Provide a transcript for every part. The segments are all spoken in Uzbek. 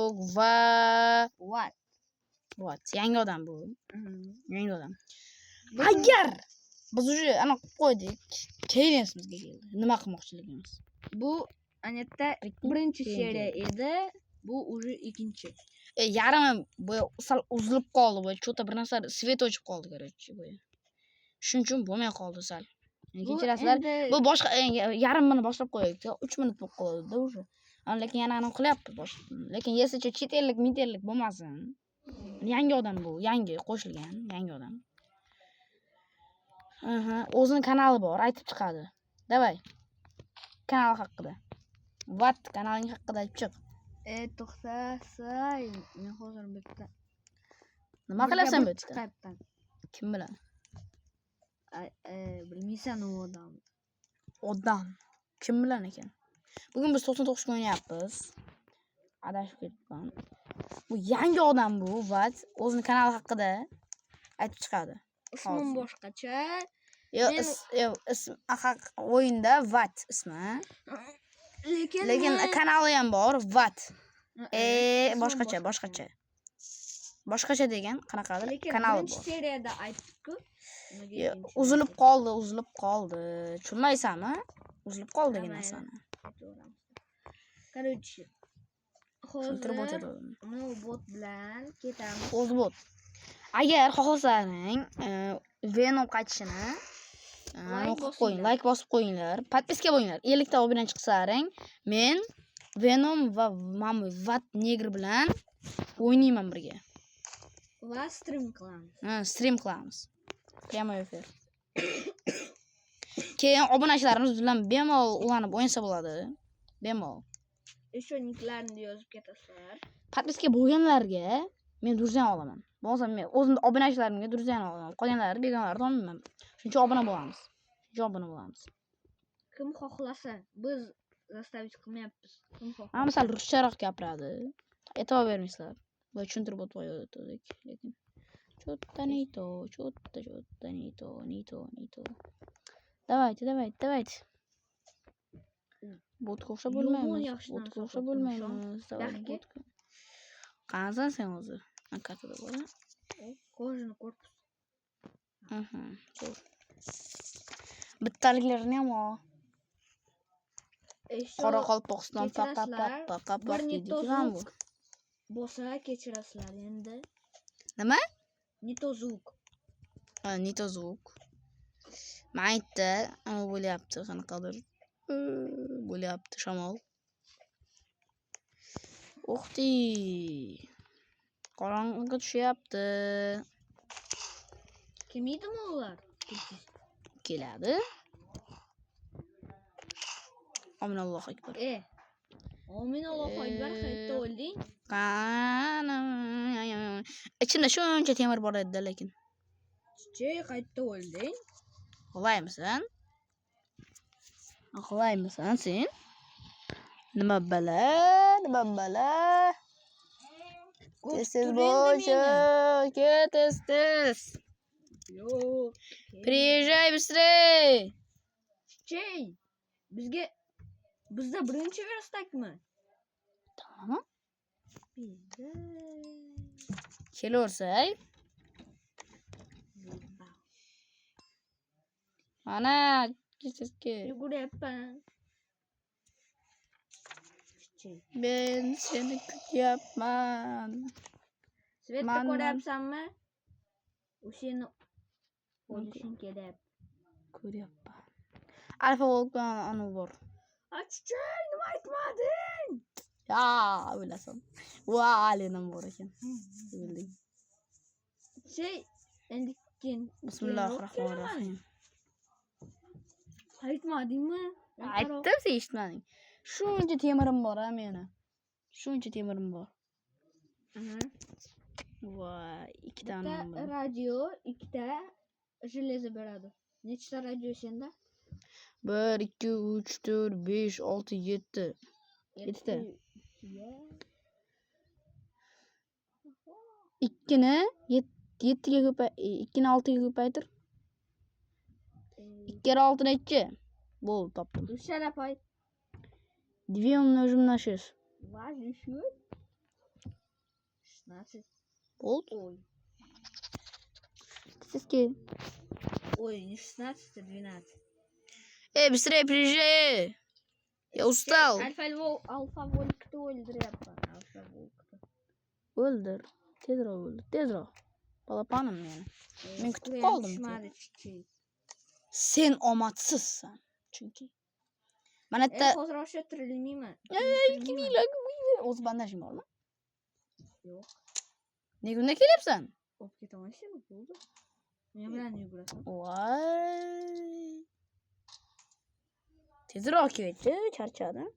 yo'q va what. Yangi odam bu. Yangi odam. Biz- Agar biz уже ana qo'yib qo'ydik, keyin esimizga keldi. Nima qilmoqchiligimiz? Bu anetta birinchi seriya edi. Bu уже ikkinchi. Yarimi bu sal uzilib qoldi bu. Cho'ta bir narsa svet o'chib qoldi, короче, bu. Shuning uchun bo'lmay qoldi sal. Kechirasizlar. Bu boshqa yarimini boshlab qo'ydik. 3 minut bo'lib qoldi уже. Lekin yana anaqa qilyapti lekin yesicha chet ellik, mit ellik bo'lmasin. Yangi odam bu, yangi qo'shilgan, yangi odam. O'zining kanali bor, aytib chiqadi. Davay. Kanal haqida. What kanaling haqida aytib chiq. To'xtasay, men hozir bitta. Nima qilyapsan bu yerda? Skype'dan. Kim bilan? Bilmaysan u odam. Odam. Kim bilan ekan? Bugun biz 99 o'ynayapmiz. Adashib ketdim. Bu yangi odam bu, what? O'zining kanali haqida aytib chiqadi. Ismim boshqacha. Ism o'yinda what ismi. Lekin kanali ham bor, what. Boshqacha. Boshqacha degan qanaqadir kanal bor. Seriyada aytdik-ku. Uzilib qoldi. Tushunmaysanmi? Uzilib qoldi degan narsani. Короче, hozir bu bot bilan ketamiz. O'z bot. Agar xohlasaring, Venom qaytishini like bosib qo'yinglar. Podpiska bo'linglar. 50 ta obunachi chiqsaring, men Venom va mana Vat Negr bilan o'ynayman birga. Va stream qilamiz. Stream qilamiz. Прямой efir. Keyin obunachilarimiz bilan bemalol ulanib o'ynasa bo'ladi. Bemalol. Eshonliklarni yozib ketasizlar. Podpiska bo'lganlarga men durjan olaman. Bo'lsa men o'zim obunachilarimga durjan olaman. Qolganlari begonalarni olmayman. Shuncha obuna bo'lamiz. Kim xohlasa, biz zastavить qilmayapmiz. Kim xohlasa. Mana misol ruscharoq gapiradi. E'tibor bermaysizlar. Bu tushuntirib o'tdik, lekin cho'tta не то. Давайте. Botga o'xshab bo'lmaymiz. Qanasan sen o'zi? Kartada bor. Kojani korpus. Zo'r. Bittaliklarni ham ol. Qoraqalpoqiston paqqa deydigan bu. Bo'lsa kechirasizlar endi. Nima? Не то звук. Maytda bo'lyapti, qanaqadir bo'lyapti shamol. O'xti. Qorong'iga tushyapti. Kelmaydimi ular? Keladi. Amin Allohu akbar. Amin Allohu akbar, qayerda o'lding? Ichimda shuncha temir bor edi, lekin. Qayerda o'lding? Axlaymisan sen? Nima bala? Tez bo'sha, tez. Yo'q. Приезжай быстрее. Bizda birinchi verstakmi? Tamam. Kelaversak. Ana, kechirki. Yuguryapman. Ben seni kutyapman. Svetni ko'ryapsanmi? O'shani o'lishing kerak. Ko'ryapman. Alfa Volkan anu bor. Achchay, nima aytmading? Ya, o'ylasam. Va, alenam bor ekan. Bilding. Endi keyin. Bismillahirrohmanirrohim. Aytmadingmi? Aytdim, sen eshitmading. Shuncha temirim bor, meni. Shuncha temirim bor. Voy, ikkita radio, ikkita железо beradi. Nechta radio senda? 1 2 3 4 5 6 7. 7ta. 2ni 7ga ko'paytir. 2ni 6ga ko'paytir. 2 kere 6 nechi? Bo'ldi, topdim. Shut up, 2 умножим на 6. 16. Bo'ldi. Ой. Sizki. Ой, не 16, а 12. Быстрее приезжай. Я устал. Alfa-volkni o'ldiryapman. Alfa-volkni. O'ldir. Tezroq o'ldir. Tezroq. Balapanim meni. Men kutib qoldim. Tushmadi chiqchi. Sen omadsizsan. Chunki. Mana bitta Hozir o'sha tirilmayman. o'z bandajing bormi? Yo'q. Nega unda kelyapsan? Olib ketaman seni, bo'ldi. Men bilan yugurasan. Voy. Tezroq kelchi, charchadim.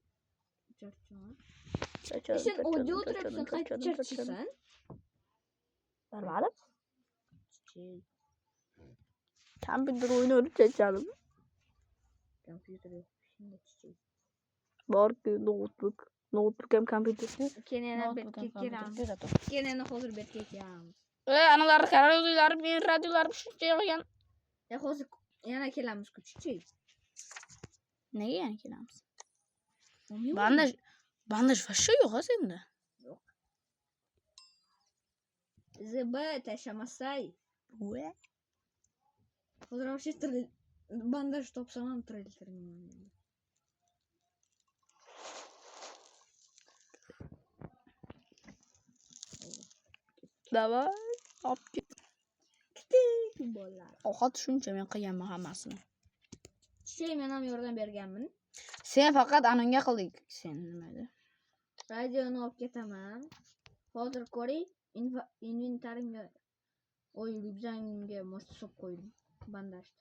Charchaman. Charchadim. Sen uyda o'tiribsan, qayerda charchasan? Barbarim. Chiqchi. Kompyuter o'yini o'ynab charchadim. Kompyuter yo'q. Shunda chiqchi. Borku notebook. Notebook ham kompyuter. Keyin yana betga kelamiz. Keyin yana hozir betga kelamiz. Analar radiolar, men radiolar shuncha yig'gan. Hozir yana kelamiz kuchchi. Nega yana kelamiz? Bandaj. Bandaj вообще yo'q senda. Yo'q. ZB tashamasay. Voy. Hozir вообще bandaj topsam ham tiriltirmayman. Davay. Hop ket. Bolalar. Ovqat shuncha men qilganman hammasini. Men ham yordam berganman. Sen faqat anonga qildik. Sen nima edi? Radioni olib ketaman. Hozir ko'ring, inventarimga ryukzagimga mo'st solib qo'ydim. Bandajni.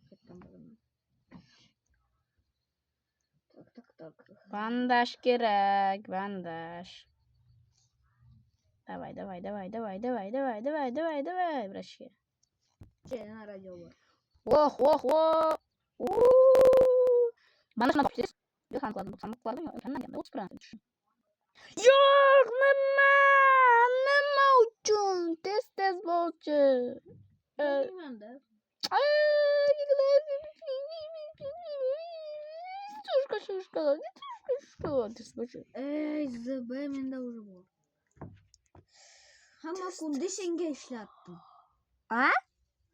Ketdim bo'laman. Tak. Bandaj kerak, bandaj. Давай. Брашки. Yana radio bor. Voh. Mana shuni topsiz. Yo'q, ham qildim. Yo'q, nima uchun? Tez bo'lchi. Bilmayman-da. ZB menda уже bor. Hamma kunda senga ishlatdim.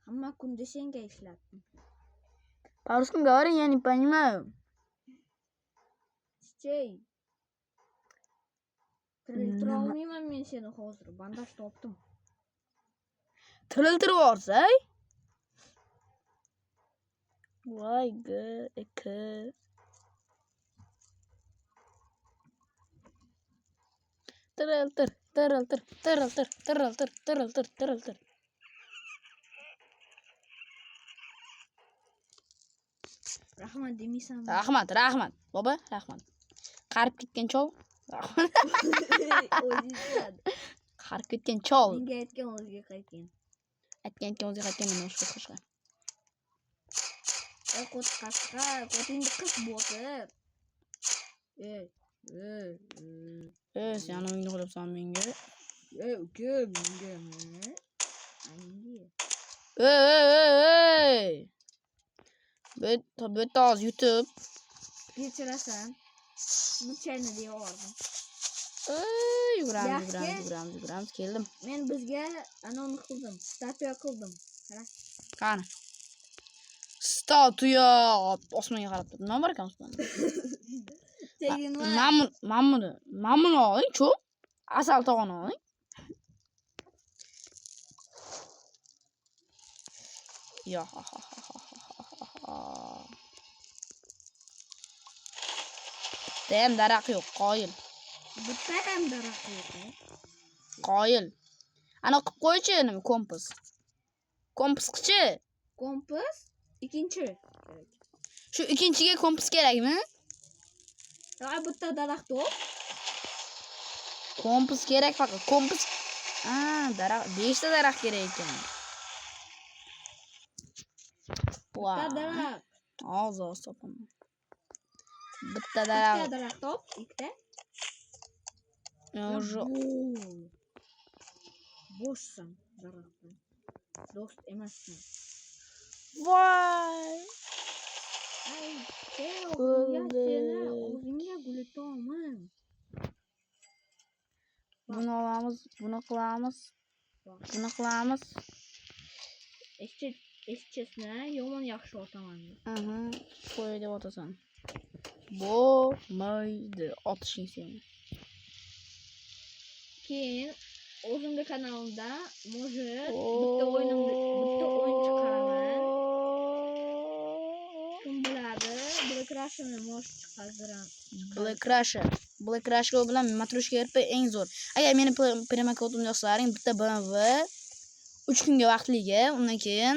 Hamma kunda senga ishlatdim. По-русски говори, я не понимаю. Chichey. Tiriltira olmayman men seni hozir. Bandaj topdim. Tiriltirib yuborsay? Voy Tiriltir. Rahmat demaysan. Rahmat. Bobo, rahmat. Qarib ketgan chol. Qarib ketgan chol. Menga aytgan o'ziga qaytgan. O'ziga qaytgan men o'sha qilishgan. Qo'tingni qis bo'tir. Sen o'yinni qilyapsan menga. Uka, menga. Ey. Bitta oz yutib. Kechirasan. Bu chayni devordim. Yuguramiz, keldim. Men bizga anonni qildim. Statuya qildim. Qani. Statuya osmonga qarab turibdi. Nima bor ekan osmonda? Mamuni oling, cho'p. Asal tog'ini oling. Yo. Dem daraxt yo'q, qoyil. Bitta ham daraxt yo'q. Qoyil. Ana qilib qo'ychi nima kompas. Kompaschi. Kompas ikkinchi. Shu ikkinchiga kompas kerakmi? Bitta daraxt yo'q. Kompas kerak faqat. Kompas. Daraxt, 5 ta daraxt kerak ekan. Bitta daraxt. Hozir topaman. Bitta daraxt top, ikkita. Уже bo'shsan daraxtdan. Do'st emassan. Voy. O'zingga gulitoman. Buni olamiz, buni qilamiz. Buni qilamiz. Eshitchasini yomon yaxshi otaman. Qo'y deb otasan. Bo'lmaydi. Otishing seni. Keyin o'zimga kanalimda может bitta o'yin chiqaraman. Kim biladi, Black Russian'ni может chiqardiram. Black Russian bilan Matryoshka RP eng zo'r. Agar meni promokodimni yoqsalaring, bitta BMW 3 kunga vaqtliga, undan keyin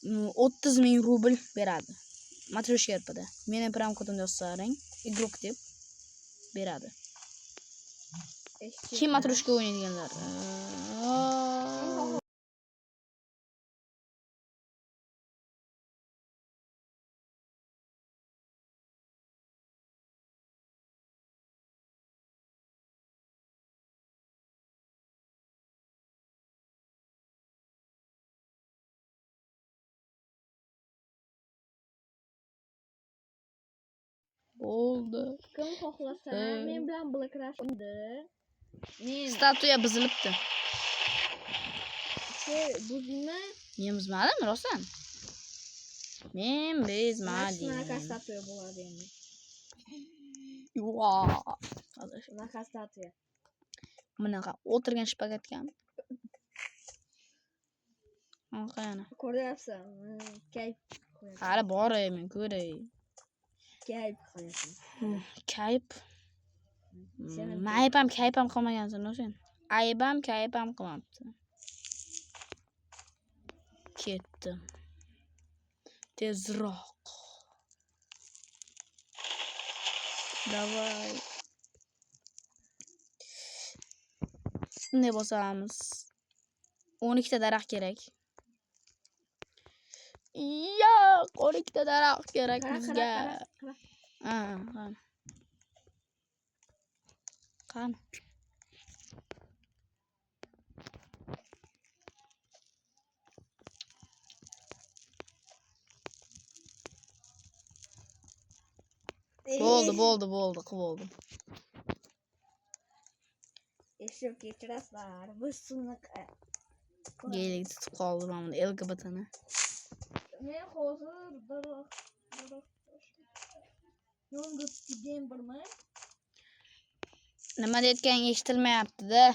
30,000 rubl beradi. Matryoshka RPda. Meni promokodimni yoqsalaring, igrok deb beradi. Kim Matryoshka o'ynaydiganlar? Oldu. Kim xohlasa, men bilan Black Russian'da men Statuya buzilibdi. buzma. Men buzmadimmi, rostdan? Men bezmadim. Shunaqa statuya bo'ladi endi. Shunaqa statuya. Bunaqa o'tirgan shpagatgan. Qani. Ko'ryapsan? Kayf. Hali boray, men ko'ray. Kayf qo'yasan. Kayf. Maypam kaypam qilmagansan, o'shan. Aybam kaypam qilmabdi. Ketdim. Tezroq. Davay. Ne bosamiz? 12 ta daraxt kerak. Yo'q, 12 ta daraxt kerak bizga. Qani. Bo'ldi, qilib oldim. Eshib kechirasizlar. Bu sunaqa. Geylik tutib qoldim mana LGBTni. Men hozir yong'ib degan birman. Nima deyotganing eshitilmayapti-da.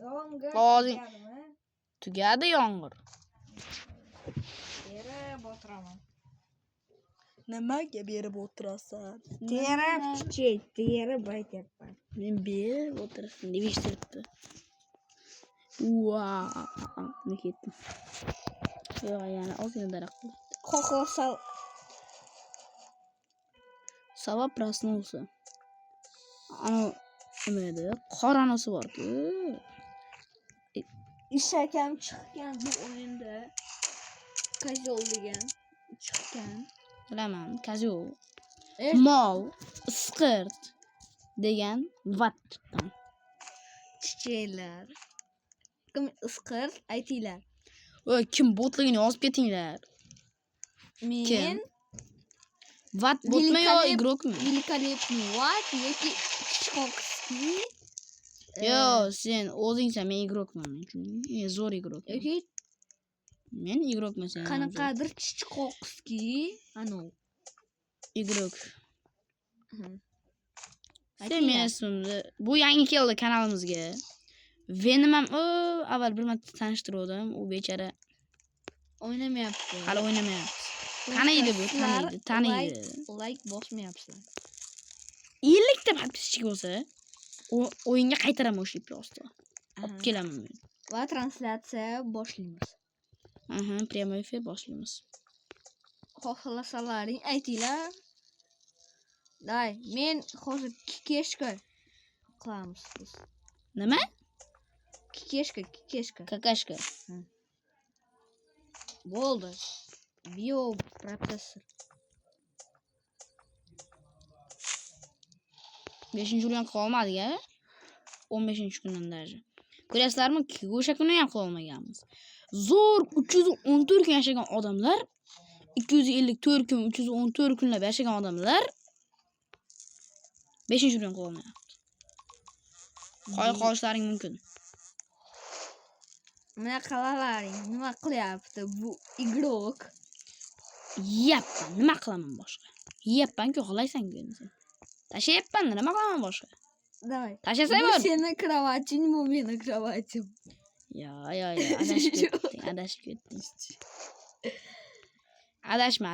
Yong'ib. Tugadi yomg'ir. Tera botiraman. Nimaga berib o'tirasan? Tera kichik, tera boytyapman. Men berib o'tirasan deb eshitibdi. Ne ketdim. Yo'q, yana ozgina daraxt qildi. Xohlasa Sabab prasнулся. Ana nimada? Qoranosi bor-ku. Ishakam chiqqan bu o'yinda. Kazol degan chiqqan. Bilaman, kazol. Mol, isqirt degan vat chiqqan. Chichaylar. Kim isqirt aytinglar. Voy, kim botligini yozib ketinglar. Men vat botmi yo igrokmi? Великолепный vat yoki Chkokovskiy. Yo, sen o'zingsan, men igrokman. Men zo'r igrok. Yoki men igrokman sen. Qanaqadir Chkokovskiy, ano igrok. Sen men ismimni bu yangi keldi kanalimizga. Venim ham avval bir marta tanishtirdim, u bechara o'ynamayapti. Hali o'ynamayapti. Taniydi bu, taniydi. Like bosmayapsizlar. 50 ta podpischik bo'lsa, o'yinga qaytaraman o'sha просто. Olib kelaman men. Va translyatsiya boshlaymiz. Prямой efir boshlaymiz. Xohlasalaring aytinglar. Day, men hozir kekeshka qilamiz biz. Nima? Kekeshka. Kakashka. Bo'ldi. Bio professor. 5-kundan qolmadik-a? 15-kundan даже. Ko'rasizlarmi? O'sha kuni ham qolmaganmiz. Zo'r 314 kun yashagan odamlar, 254 kun, 314 kunlab yashagan odamlar 5-kundan qolmayapti. qolishlaring mumkin. Mana qalalaring nima qilyapti bu igrok? Yeyapman, nima qilaman boshqa? Yeyapman-ku, xohlaysan-ku endi sen. Tashlayapman, nima qilaman boshqa? Давай. Tashlasang Bu bo'ldi. seni kravating, bu meni kravatim. Yo, adashib ketding. Adashma.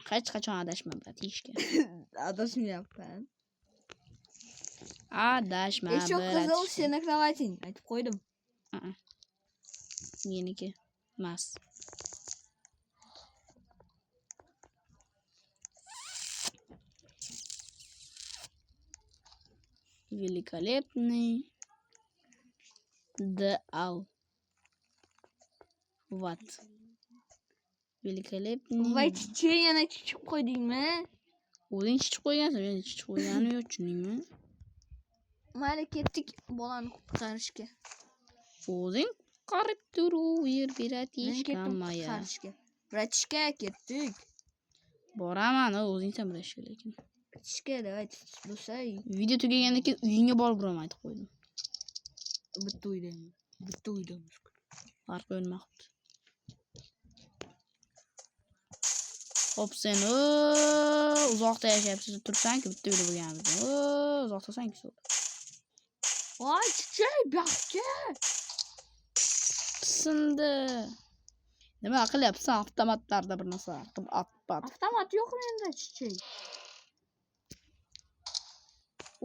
Hech qachon adashma, bratishka. Adashmayapman. Adashma, Еще qizil seni kravating, aytib qo'ydim. Meniki emas. Великолепный Дал. Вот. Великолепный. Voy chichi yana chichib qo'ydingmi? O'zing chichib qo'ygansan, men chichib qo'yganim yo'q, tushundingmi? Mayli ketdik bolani qutqarishga. O'zing qarib turaver, bratishka moya. Bratishka ketdik. Boraman, o'zingsan bratishka lekin. Bratishka davay bo'lsa. Video tugagandan keyin uyingga borib uraman aytib qo'ydim. Bitta uydamiz. Farq bo'lmabdi. Hop sen uzoqda yashayapsiz, tursanki bitta uyda bo'lganmiz. Uzoqdasanki so'ra. Voy chichi, baxtga. Sindi. Nima qilyapsan? Avtomatlarda bir narsa qilib atpat. Avtomat yo'q menda chichi.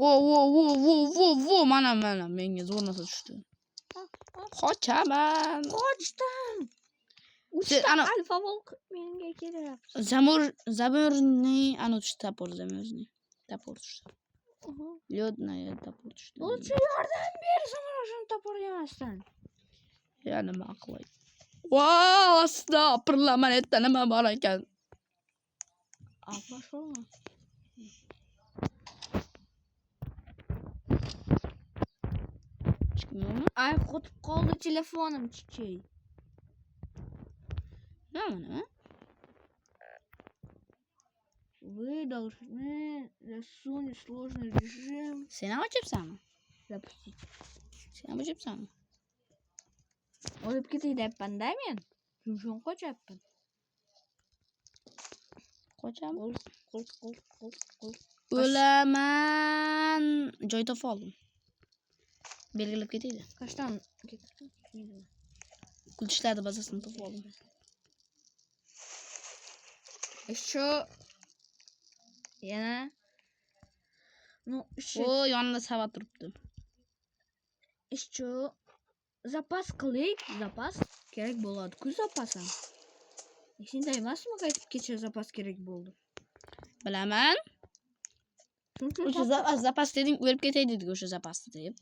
Vo, mana menga zo'r narsa tushdi. Qochaman. Qochdim. Ana alfa volk menga kelyapti. Zamurniy ana tushdi, Topor tushdi. Lёдная topor tushdi. Lutfi yordam ber, samara shuni topor yemasdan. Ya nima qilay? Voy, astag'firullah, mana yerda nima bor ekan? Pошёл. Ay, qotib qoldi telefonim chichi. Nima? Вы должны засунуть сложный режим. Sen ham ochibsanmi? Запустить. Sen ham ochibsanmi? O'lib ketay deyapman-da men. Shunchun qochyapman. Qochaman. Qo'l. O'laman. Joy topib oldim. Belgilab ketaydi. Qashdan ketdim. Kulchlarni bazasini topib oldim. Еще yana yonida savat turibdi. Еще zapas qilik, zapas kerak bo'ladi-ku zapas ham. Shunday emasmi, qaytib kecha zapas kerak bo'ldi. Bilaman. O'sha zapas deding, o'lib ketay dedik o'sha zapasni deb.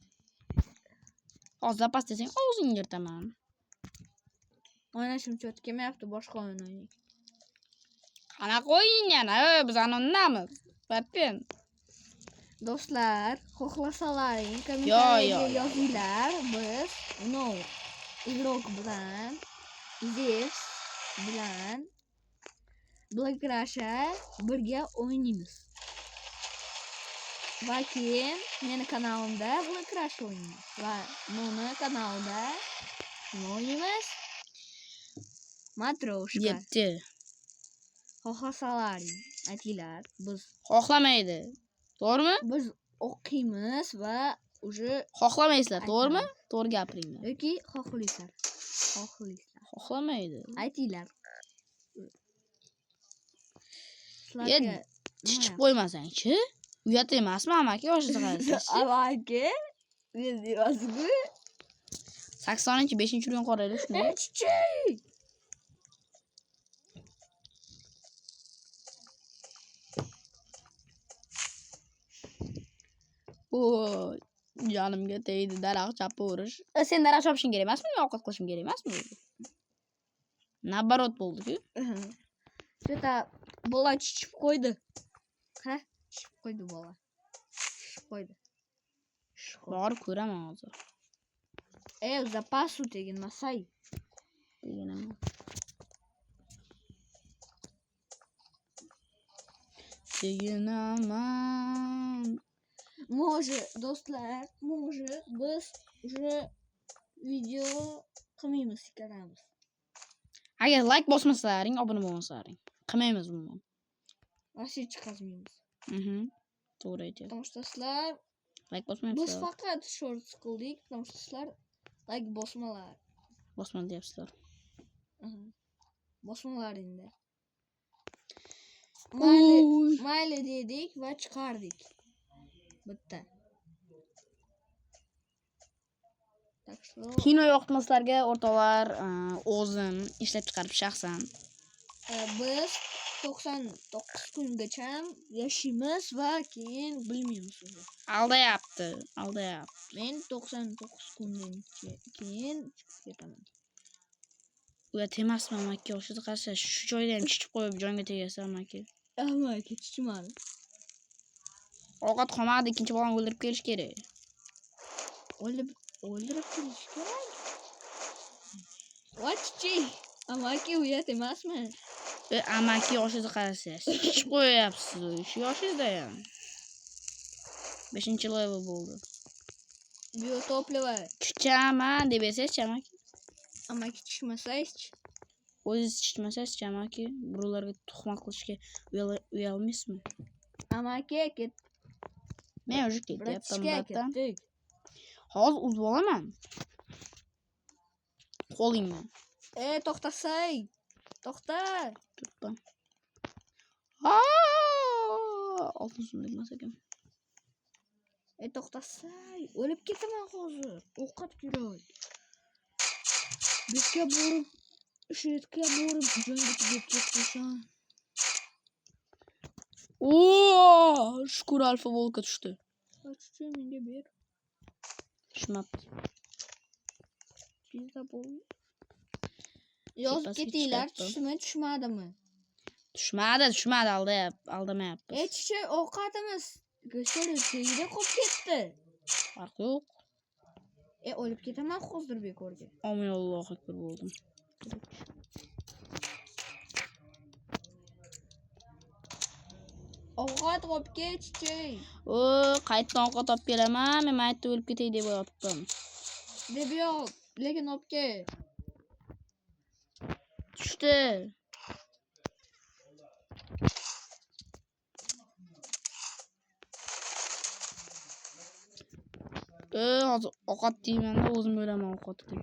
Hozir zapas desang, og'zingga yirtaman. O'ynashim chot kelmayapti, boshqa o'yin o'ynaylik. Qanaqa o'yin yana? Biz anonnamiz. Papen. Do'stlar, xohlasalaring kommentariyaga yozinglar. Biz igrok bilan, Zevs bilan Black Russia birga o'ynaymiz. Va keyin meni kanalimda Black Russia o'ynaymiz. Va Noni kanalida o'ynaymiz. Matroshka. Yetdi. Xohlasalaring aytinglar. Biz xohlamaydi. To'g'rimi? Biz o'qiymiz va уже xohlamaysizlar, to'g'rimi? To'g'ri gapiringlar. yoki xohlaysizlar. Xohlamaydi. Aytinglar. Chichib qo'ymasang-chi? Uyat emasmi amaki yoshida qarasang? Amaki? Men deyapsiz-ku. 80-5 urgan qoraylar shuni. Chichi. Oy, jonimga tegdi daraxt chopirish. Sen daraxt chopishing kerak emasmi? Men ovqat qilishim kerak emasmi? Nabarot bo'ldi-ku. Shuta bola chichib qo'ydi. Ha? Chichib qo'ydi bola. Chichib qo'ydi. Borib ko'raman hozir. Запасу degan masay. Deganam. Deganam. Mo Может, do'stlar, может, biz уже video qilmaymiz, ko'ramiz. Agar like bosmasalaring, obuna bo'lmasalaring. Qilmaymiz umuman. Вообще chiqazmaymiz. To'g'ri aytyapsiz. Потому что sizlar Like biz bosmayapsizlar. faqat shorts qildik, потому что sizlar like bosmalar. Bosmadi deyapsizlar. Bosmalar endi. Uy. Mayli dedik va chiqardik. Bitta. Так что Kino yoqmaslarga o'rtoqlar, o'zim ishlab chiqarib shaxsan biz 99 kungacha yashaymiz va keyin bilmaymiz uni. aldayapti. Men 99 kundan keyin chiqib ketaman. Ular temasmi amaki, o'shada qarasa shu joyda ham chichib qo'yib jonga tegasan amaki. Amaki chichmadi. Ovqat qolmadi, ikkinchi bolani o'ldirib kelish kerak. O'ldirib kelish kerak. Vochchi. Amaki uyat emasmi? Amaki yoshida qarasa chichib qo'yapsiz. Shu yoshida ham. 5-level bo'ldi. Biotoplivo. Chichaman deb esachi amaki. Amaki chiqmasaychi. O'zingiz chichmasangiz amaki, birovlarga tuhmat qilishga uyalmaysizmi? Amaki ket. Men уже ketyapman battan. Ketdik. Hozir uzib olaman. Qo'lingni. To'xtasay. To'xta. Turibman. Oltin so'mlik emas ekan. To'xtasay. O'lib ketaman hozir. Ovqat kerak. Bekka borib, shirkka borib, jonga tegib ketsan. Shukr alfa volka tushdi. Ochchi menga ber. Tushmabdi. Pizza bo'l. Yozib ketinglar, tushmadimi? Tushmadi, aldamayapmiz. Chichi ovqatimiz go'shakda qolib ketdi. Farqi yo'q. O'lib ketaman hozir bekorga. Amin Allohu akbar bo'ldim. Ovqat olib ketchi. Qaytadan ovqat olib kelaman. Men maytda o'lib ketay deb yotibdim. Deb yo'q, lekin olib kel. Tushdi. Hozir ovqat yeyman-da, o'zim o'laman ovqatga.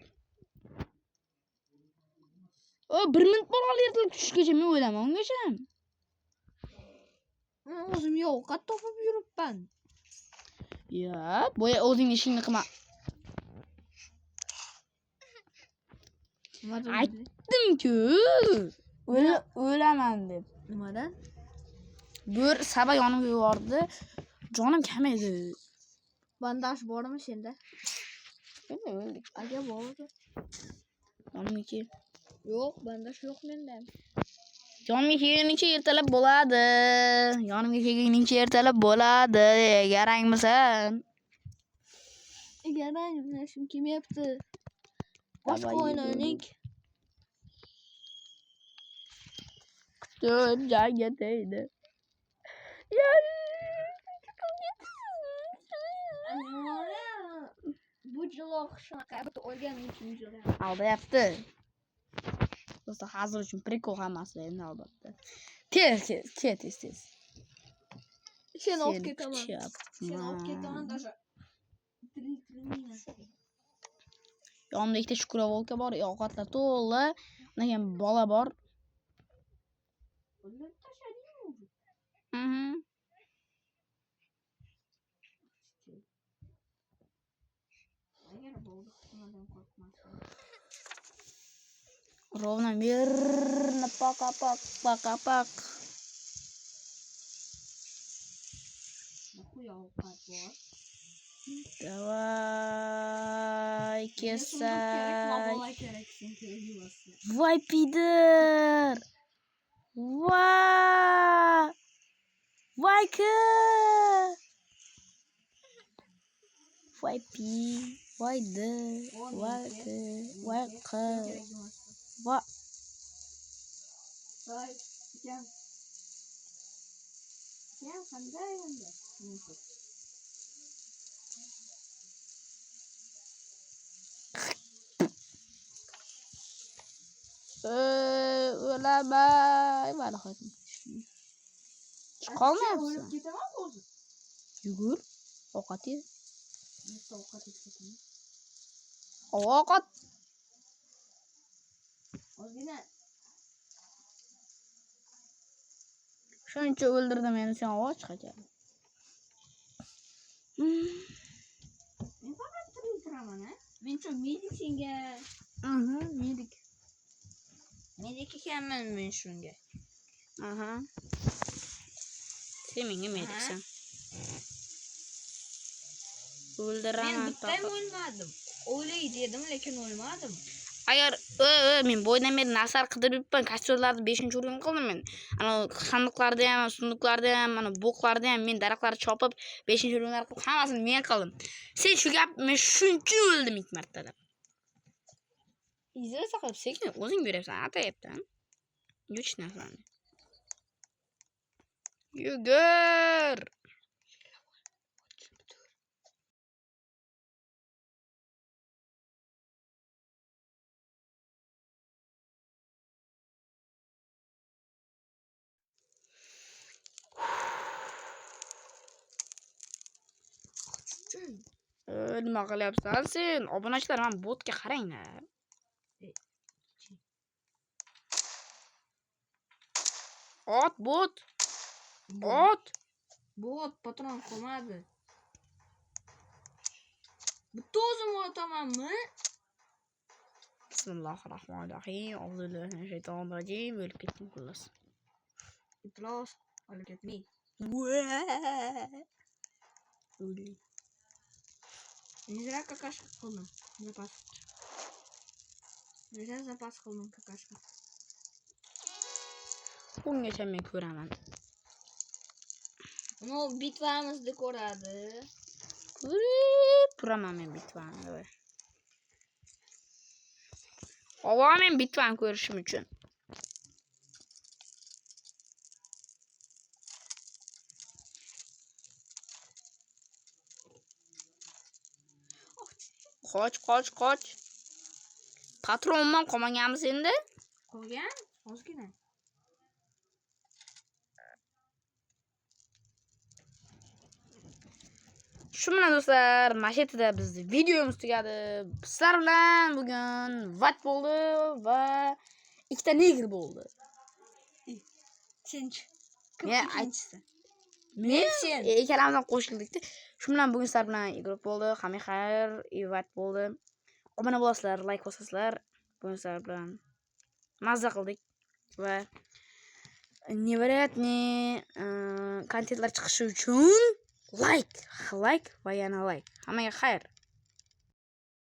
1 minut bo'lgan yerda tushishgacha men o'laman ungacha. Men o'zimga ovqat topib yuribman. Bo'ya o'zing ishingni qilma. Aytdim-ku, o'laman deb. Nimadan? Bir Saba yonimga yubordi. Jonim kam edi. Bandaj bormi senda? Endi o'ldik. Aga bordi. Yonimga Yo'q, bandaj yo'q menda. Yonimga kelguncha ertalab bo'ladi. Garangmisan? Garang bilashim kelmayapti. Boshqa o'ynaylik. Kutib jangga tegdi. Bu jiloq shunaqa bitta o'rganing uchun jiloq. Aldayapti. Do'stlar, hozir uchun prikol hammasi endi albatta. Tez. Sen olib ketaman. Даже. Yonimda ikkita shukrovolka bor, ovqatlar to'la. Undan keyin bola bor. Ровно мирно пак. Давай, кесай. Voy pidir. Voy ki. Voy pi. Voy de. Voy ki. Voy ki. Voy. Bala bay. Bala xotin. Qolmayapsan. O'lib ketaman hozir. Yugur. Ovqat ye. Nechta ovqat yeb ketaman? Ovqat. Ozgina Shuncha o'ldirdim meni sen ovoz chiqaryapsan. men faqat tirik turaman, a? Men cho medik senga. Medik. Medik ekanman men shunga. Sen menga mediksan. Men O'ldiraman. bittayam o'lmadim. O'lay dedim, lekin o'lmadim. Agar men boydan beri nasar qidirib yuribman, kastyorlarni 5-o'rin qildim men. Ana sandiqlarda ham, sunduqlarda ham, ana bo'qlarda ham men daraxtlarni chopib 5-o'rinlar qilib hammasini men qildim. Sen shu gap men shuncha o'ldim ilk martalab. Izlasa qilib sekin o'zing yuribsan, atayapsan. Yuch narsani. Yugur. Nima qilyapsan sen? Obunachilar, men botga qaranglar. Ot, bot. Ot. Bot patron qolmadi. Bitta o'zim otamanmi? Bismillahirrohmanirrohim. Allohdan shaytonirrojim. O'lib ketdim xullas. Iflos olib ketmay. O'li. Nizra kakashka qildim. Zapas. Nizra zapas qildim kakashka. Bungacha men ko'raman. No, bitvamizni ko'radi. Ko'rib turaman men bitvani. Avval men bitvani ko'rishim uchun. Qoch. Patronman qolmaganmiz endi? Qolgan? Ozgina. Shu bilan do'stlar, mashetida bizni videomiz tugadi. Sizlar bilan bugun vat bo'ldi va ikkita negr bo'ldi. Tinch. Men aytishdi. Men ikkalamizdan qo'shildik-da. Shu bilan bugun sizlar bilan grup bo'ldi. Hamma xayr, vat bo'ldi. Obuna bo'lasizlar, like bosasizlar. Bugun sizlar bilan mazza qildik va neverotniy kontentlar chiqishi uchun like va yana like. Hammaga xayr.